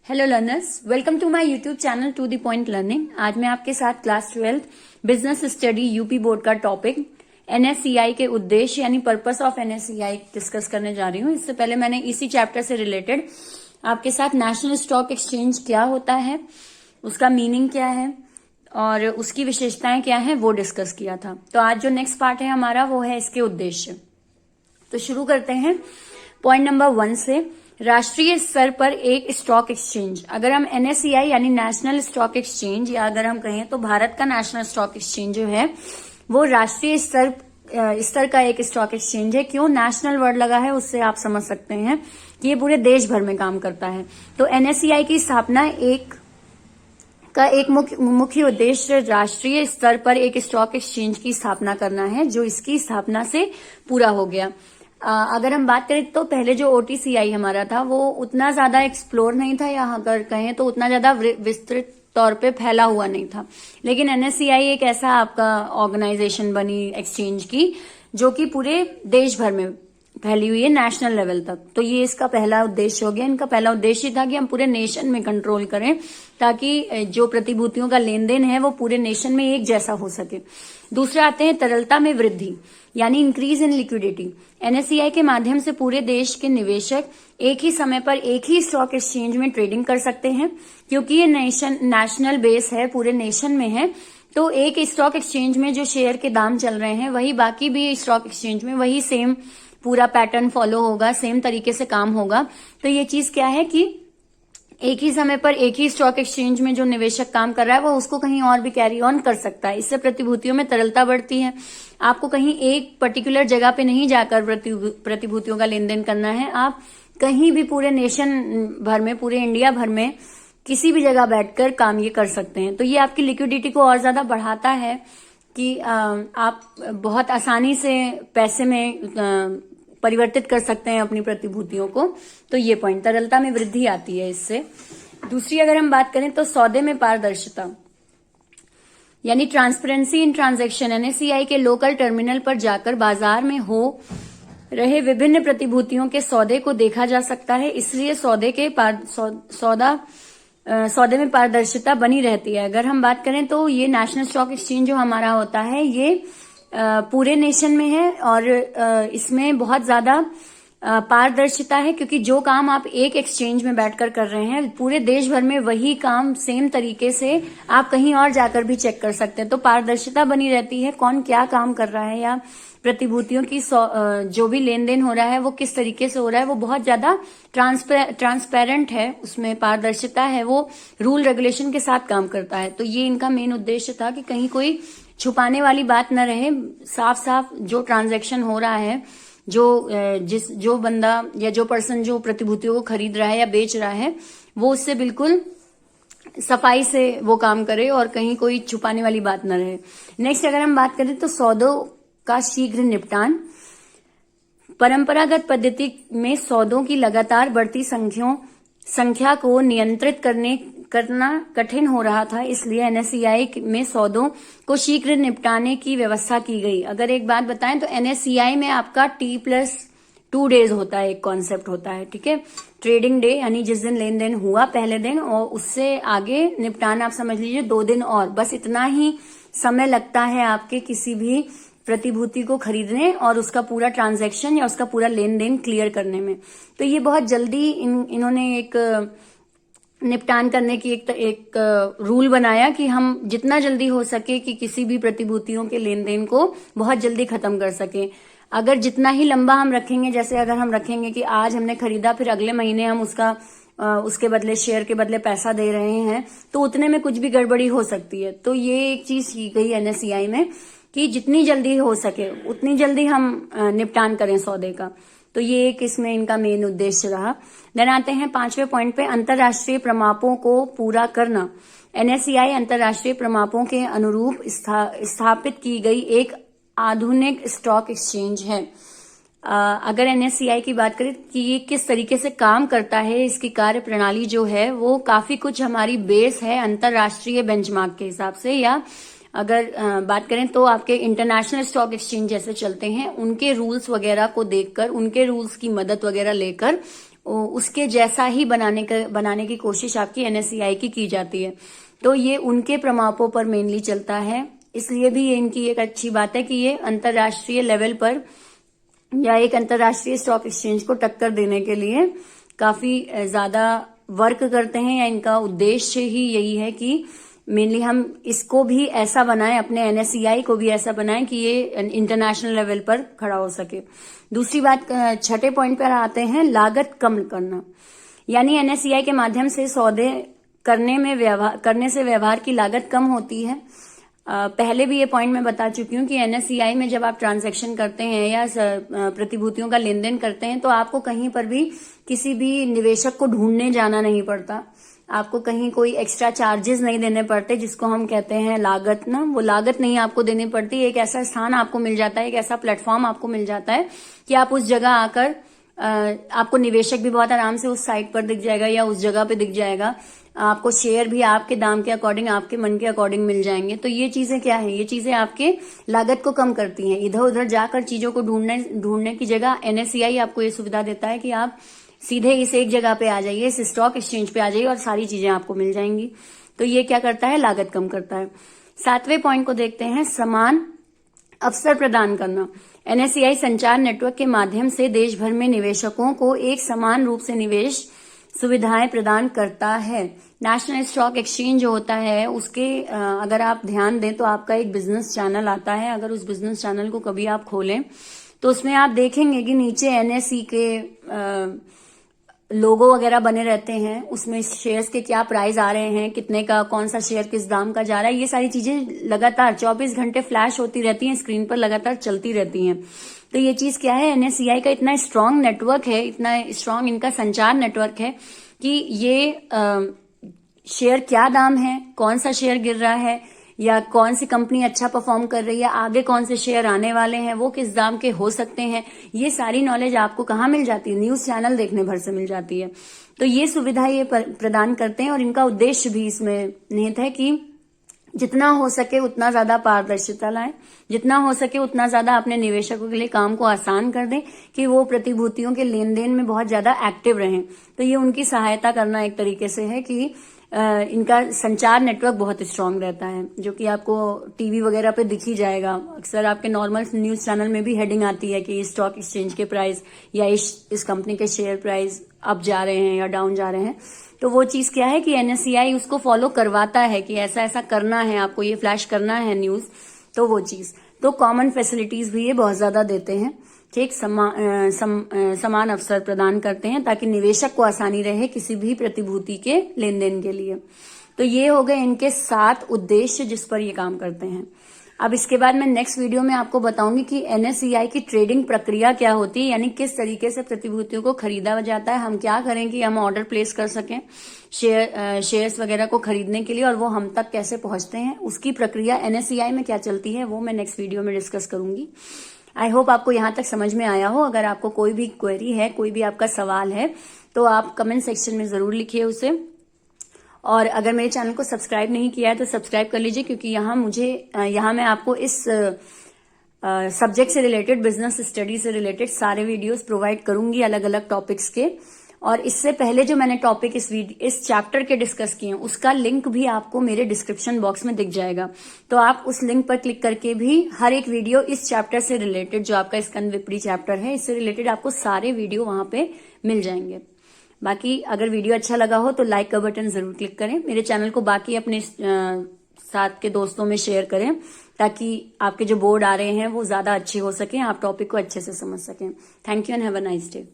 Hello learners, welcome to my YouTube channel to the point learning. आज मैं आपके साथ class 12 business study UP board का topic NSCI के उद्देश्य यानी पर्पस ऑफ एनएससीआई डिस्कस करने जा रही हूँ। इससे पहले मैंने इसी चैप्टर से रिलेटेड आपके साथ नेशनल स्टॉक एक्सचेंज क्या होता है, उसका मीनिंग क्या है और उसकी विशेषताएं क्या है वो डिस्कस किया था। तो आज जो नेक्स्ट पार्ट है हमारा वो है इसके उद्देश्य। तो शुरू करते हैं पॉइंट नंबर 1 से। राष्ट्रीय स्तर पर एक स्टॉक एक्सचेंज, अगर हम एनएससीआई यानी नेशनल स्टॉक एक्सचेंज या अगर हम कहें तो भारत का नेशनल स्टॉक एक्सचेंज जो है वो राष्ट्रीय स्तर का एक स्टॉक एक्सचेंज है। क्यों नेशनल वर्ड लगा है उससे आप समझ सकते हैं कि ये पूरे देश भर में काम करता है। तो एनएससीआई की स्थापना एक मुख्य उद्देश्य राष्ट्रीय स्तर पर एक स्टॉक एक्सचेंज की स्थापना करना है, जो इसकी स्थापना से पूरा हो गया। अगर हम बात करें तो पहले जो ओटीसीआई हमारा था वो उतना ज्यादा एक्सप्लोर नहीं था, या अगर कहें तो उतना ज्यादा विस्तृत तौर पे फैला हुआ नहीं था। लेकिन एनएससीआई एक ऐसा आपका ऑर्गेनाइजेशन बनी एक्सचेंज की जो कि पूरे देश भर में फैली हुई है नेशनल लेवल तक। तो ये इसका पहला उद्देश्य हो गया। इनका पहला उद्देश्य था कि हम पूरे नेशन में कंट्रोल करें ताकि जो प्रतिभूतियों का लेन देन है वो पूरे नेशन में एक जैसा हो सके। दूसरा आते हैं तरलता में वृद्धि यानी इंक्रीज इन लिक्विडिटी। एनएससीआई के माध्यम से पूरे देश के निवेशक एक ही समय पर एक ही स्टॉक एक्सचेंज में ट्रेडिंग कर सकते हैं। क्योंकि ये नेशनल बेस है, पूरे नेशन में है, तो एक स्टॉक एक्सचेंज में जो शेयर के दाम चल रहे हैं वही बाकी भी स्टॉक एक्सचेंज में वही सेम पूरा पैटर्न फॉलो होगा, सेम तरीके से काम होगा। तो ये चीज क्या है कि एक ही समय पर एक ही स्टॉक एक्सचेंज में जो निवेशक काम कर रहा है वो उसको कहीं और भी कैरी ऑन कर सकता है। इससे प्रतिभूतियों में तरलता बढ़ती है। आपको कहीं एक पर्टिकुलर जगह पे नहीं जाकर प्रतिभूतियों का लेन देन करना है, आप कहीं भी पूरे नेशन भर में, पूरे इंडिया भर में किसी भी जगह बैठकर काम ये कर सकते हैं। तो ये आपकी लिक्विडिटी को और ज्यादा बढ़ाता है कि आप बहुत आसानी से पैसे में परिवर्तित कर सकते हैं अपनी प्रतिभूतियों को। तो ये पॉइंट तरलता में वृद्धि आती है इससे। दूसरी अगर हम बात करें तो सौदे में पारदर्शिता यानी ट्रांसपेरेंसी इन ट्रांजैक्शन। एनएससीआई के लोकल टर्मिनल पर जाकर बाजार में हो रहे विभिन्न प्रतिभूतियों के सौदे को देखा जा सकता है, इसलिए सौदे में पारदर्शिता बनी रहती है। अगर हम बात करें तो ये नेशनल स्टॉक एक्सचेंज जो हमारा होता है ये पूरे नेशन में है और इसमें बहुत ज्यादा पारदर्शिता है, क्योंकि जो काम आप एक एक्सचेंज में बैठकर कर रहे हैं पूरे देश भर में वही काम सेम तरीके से आप कहीं और जाकर भी चेक कर सकते हैं। तो पारदर्शिता बनी रहती है, कौन क्या काम कर रहा है या प्रतिभूतियों की जो भी लेन देन हो रहा है वो किस तरीके से हो रहा है वो बहुत ज्यादा ट्रांसपेरेंट है, उसमें पारदर्शिता है, वो रूल रेगुलेशन के साथ काम करता है। तो ये इनका मेन उद्देश्य था कि कहीं कोई छुपाने वाली बात न रहे, साफ साफ जो ट्रांजैक्शन हो रहा है, जो बंदा या जो पर्सन जो प्रतिभूतियों को खरीद रहा है या बेच रहा है वो उससे बिल्कुल सफाई से वो काम करे और कहीं कोई छुपाने वाली बात न रहे। नेक्स्ट अगर हम बात करें तो सौदों का शीघ्र निपटान। परंपरागत पद्धति में सौदों की लगातार बढ़ती संख्या को नियंत्रित करना कठिन हो रहा था, इसलिए एनएससीआई में सौदों को शीघ्र निपटाने की व्यवस्था की गई। अगर एक बात बताएं तो एनएससीआई में आपका T+2 डेज होता है, एक कॉन्सेप्ट होता है, ठीक है। ट्रेडिंग डे यानी जिस दिन लेन देन हुआ पहले दिन, और उससे आगे निपटान आप समझ लीजिए 2 दिन और, बस इतना ही समय लगता है आपके किसी भी प्रतिभूति को खरीदने और उसका पूरा ट्रांजैक्शन या उसका पूरा लेन देन क्लियर करने में। तो ये बहुत जल्दी इन्होंने एक निपटान करने की एक रूल बनाया कि हम जितना जल्दी हो सके कि किसी भी प्रतिभूतियों के लेन देन को बहुत जल्दी खत्म कर सके। अगर जितना ही लंबा हम रखेंगे, जैसे अगर हम रखेंगे कि आज हमने खरीदा फिर अगले महीने हम उसके बदले शेयर के बदले पैसा दे रहे हैं, तो उतने में कुछ भी गड़बड़ी हो सकती है। तो ये एक चीज की गई एनएससीआई में कि जितनी जल्दी हो सके उतनी जल्दी हम निपटान करें सौदे का। तो ये एक इसमें इनका मेन उद्देश्य रहा। देन आते हैं 5वें पॉइंट पे, अंतर्राष्ट्रीय प्रमापों को पूरा करना। एनएससीआई अंतर्राष्ट्रीय प्रमापों के अनुरूप स्थापित की गई एक आधुनिक स्टॉक एक्सचेंज है। अगर एनएससीआई की बात करें कि ये किस तरीके से काम करता है, इसकी कार्य प्रणाली जो है वो काफी कुछ हमारी बेस है अंतर्राष्ट्रीय बेंचमार्क के हिसाब से, या अगर बात करें तो आपके इंटरनेशनल स्टॉक एक्सचेंज जैसे चलते हैं उनके रूल्स वगैरह को देखकर, उनके रूल्स की मदद वगैरह लेकर उसके जैसा ही बनाने की कोशिश आपकी एनएससीआई की जाती है। तो ये उनके प्रमापों पर मेनली चलता है, इसलिए भी ये इनकी एक अच्छी बात है कि ये अंतर्राष्ट्रीय लेवल पर या एक अंतर्राष्ट्रीय स्टॉक एक्सचेंज को टक्कर देने के लिए काफी ज्यादा वर्क करते हैं, या इनका उद्देश्य ही यही है कि मेनली हम इसको भी ऐसा बनाएं, अपने एनएससीआई को भी ऐसा बनाएं कि ये इंटरनेशनल लेवल पर खड़ा हो सके। दूसरी बात, छठे पॉइंट पर आते हैं, लागत कम करना। यानी एनएससीआई के माध्यम से सौदे करने से व्यवहार की लागत कम होती है। पहले भी ये पॉइंट मैं बता चुकी हूँ कि एनएससीआई में जब आप ट्रांजैक्शन करते हैं या प्रतिभूतियों का लेन देन करते हैं तो आपको कहीं पर भी किसी भी निवेशक को ढूंढने जाना नहीं पड़ता, आपको कहीं कोई एक्स्ट्रा चार्जेस नहीं देने पड़ते, जिसको हम कहते हैं लागत ना, वो लागत नहीं आपको देनी पड़ती। एक ऐसा स्थान आपको मिल जाता है, एक ऐसा प्लेटफॉर्म आपको मिल जाता है कि आप उस जगह आकर आपको निवेशक भी बहुत आराम से उस साइट पर दिख जाएगा या उस जगह पे दिख जाएगा, आपको शेयर भी आपके दाम के अकॉर्डिंग, आपके मन के अकॉर्डिंग मिल जाएंगे। तो ये चीजें क्या है, ये चीजें आपके लागत को कम करती हैं। इधर उधर जाकर चीजों को ढूंढने की जगह एनएससीआई आपको ये सुविधा देता है कि आप सीधे इस एक जगह पे आ जाइए, इस स्टॉक एक्सचेंज पे आ जाइए और सारी चीजें आपको मिल जाएंगी। तो ये क्या करता है, लागत कम करता है। सातवें पॉइंट को देखते हैं, समान अवसर प्रदान करना। एनएससीआई संचार नेटवर्क के माध्यम से देश भर में निवेशकों को एक समान रूप से निवेश सुविधाएं प्रदान करता है। नेशनल स्टॉक एक्सचेंज जो होता है उसके अगर आप ध्यान दें तो आपका एक बिजनेस चैनल आता है। अगर उस बिजनेस चैनल को कभी आप खोलें तो उसमें आप देखेंगे कि नीचे एनएसई के लोगो वगैरह बने रहते हैं, उसमें शेयर्स के क्या प्राइस आ रहे हैं, कितने का कौन सा शेयर किस दाम का जा रहा है, ये सारी चीजें लगातार 24 घंटे फ्लैश होती रहती हैं, स्क्रीन पर लगातार चलती रहती हैं। तो ये चीज क्या है, एनएससीआई का इतना स्ट्रांग नेटवर्क है, इतना स्ट्रांग इनका संचार नेटवर्क है कि ये शेयर क्या दाम है, कौन सा शेयर गिर रहा है, या कौन सी कंपनी अच्छा परफॉर्म कर रही है, आगे कौन से शेयर आने वाले हैं, वो किस दाम के हो सकते हैं, ये सारी नॉलेज आपको कहाँ मिल जाती है, न्यूज चैनल देखने भर से मिल जाती है। तो ये सुविधा ये प्रदान करते हैं और इनका उद्देश्य भी इसमें निहित है कि जितना हो सके उतना ज्यादा पारदर्शिता लाएं, जितना हो सके उतना ज्यादा अपने निवेशकों के लिए काम को आसान कर दें कि वो प्रतिभूतियों के लेन देन में बहुत ज्यादा एक्टिव रहें। तो ये उनकी सहायता करना एक तरीके से है कि इनका संचार नेटवर्क बहुत स्ट्रांग रहता है, जो कि आपको टीवी वगैरह पे दिख ही जाएगा। अक्सर आपके नॉर्मल न्यूज चैनल में भी हेडिंग आती है कि स्टॉक एक्सचेंज के प्राइस या इस कंपनी के शेयर प्राइस अप जा रहे हैं या डाउन जा रहे हैं। तो वो चीज क्या है कि एनएससीआई उसको फॉलो करवाता है कि ऐसा ऐसा करना है, आपको ये फ्लैश करना है न्यूज। तो वो चीज, तो कॉमन फैसिलिटीज भी ये बहुत ज्यादा देते हैं, ठीक, समान अवसर प्रदान करते हैं ताकि निवेशक को आसानी रहे किसी भी प्रतिभूति के लेन देन के लिए। तो ये हो गए इनके 7 उद्देश्य जिस पर ये काम करते हैं। अब इसके बाद मैं नेक्स्ट वीडियो में आपको बताऊंगी कि एनएससीआई की ट्रेडिंग प्रक्रिया क्या होती है, यानी किस तरीके से प्रतिभूतियों को खरीदा जाता है, हम क्या करें कि हम ऑर्डर प्लेस कर सकें शेयर्स वगैरह को खरीदने के लिए, और वो हम तक कैसे पहुंचते हैं, उसकी प्रक्रिया एनएससीआई में क्या चलती है, वो मैं नेक्स्ट वीडियो में डिस्कस करूंगी। आई होप आपको यहाँ तक समझ में आया हो। अगर आपको कोई भी क्वेरी है, कोई भी आपका सवाल है, तो आप कमेंट सेक्शन में जरूर लिखिए उसे। और अगर मेरे चैनल को सब्सक्राइब नहीं किया है तो सब्सक्राइब कर लीजिए, क्योंकि यहाँ मैं आपको इस सब्जेक्ट से रिलेटेड, बिजनेस स्टडी से रिलेटेड सारे वीडियोस प्रोवाइड करूंगी अलग अलग टॉपिक्स के। और इससे पहले जो मैंने टॉपिक इस चैप्टर के डिस्कस किए हैं उसका लिंक भी आपको मेरे डिस्क्रिप्शन बॉक्स में दिख जाएगा। तो आप उस लिंक पर क्लिक करके भी हर एक वीडियो इस चैप्टर से रिलेटेड, जो आपका स्कंद विपरी चैप्टर है, इससे रिलेटेड आपको सारे वीडियो वहां पे मिल जाएंगे। बाकी अगर वीडियो अच्छा लगा हो तो लाइक का बटन जरूर क्लिक करें, मेरे चैनल को बाकी अपने साथ के दोस्तों में शेयर करें ताकि आपके जो बोर्ड आ रहे हैं वो ज्यादा अच्छे हो सके, आप टॉपिक को अच्छे से समझ सकें। Thank you and have a nice day.